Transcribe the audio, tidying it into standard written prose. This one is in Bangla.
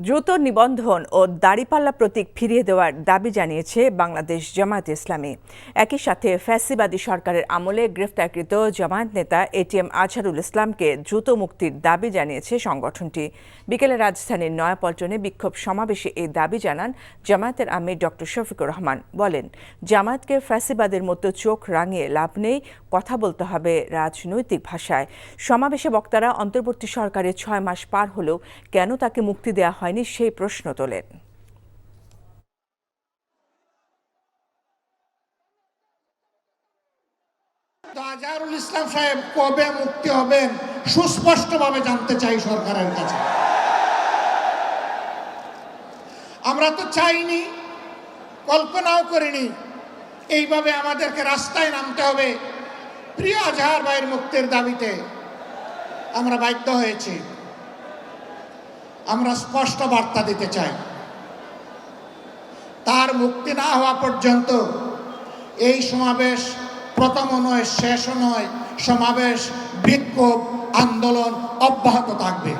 দ্রুত নিবন্ধন ও দাড়িপাল্লা প্রতীক ফিরিয়ে দেওয়ার দাবি জানিয়েছে বাংলাদেশ জামায়াতে ইসলামী। একই সাথে ফ্যাসিবাদী সরকারের আমলে গ্রেফতারকৃত জামায়াত নেতা এটিএম আজহারুল ইসলামকে দ্রুত মুক্তির দাবি জানিয়েছে সংগঠনটি। বিকেলে রাজধানীর নয়াপল্টনে বিক্ষোভ সমাবেশে এই দাবি জানান জামায়াতের আমির ডক্টর শফিকুর রহমান। বলেন, জামায়াতকে ফ্যাসিবাদের মতো চোখ রাঙিয়ে লাভ নেই, কথা বলতে হবে রাজনৈতিক ভাষায়। সমাবেশে বক্তারা অন্তর্বর্তী সরকারের 6 মাস পার হলেও কেন তাকে মুক্তি দেওয়া হয়নি সেই প্রশ্ন তোলেন। আজহারুল ইসলাম সাহেব কবে মুক্তি হবেন সুস্পষ্টভাবে জানতে চাই সরকারের কাছে। আমরা তো চাইনি, কল্পনাও করিনি এইভাবে আমাদেরকে রাস্তায় নামতে হবে প্রিয় আজহার ভাইয়ের মুক্তির দাবিতে। আমরা বাধ্য হয়েছি। আমরা স্পষ্ট বার্তা দিতে চাই, তার মুক্তি না হওয়া পর্যন্ত এই সমাবেশ প্রথম নয়, শেষও নয়। সমাবেশ, বিক্ষোভ, আন্দোলন অব্যাহত থাকবে।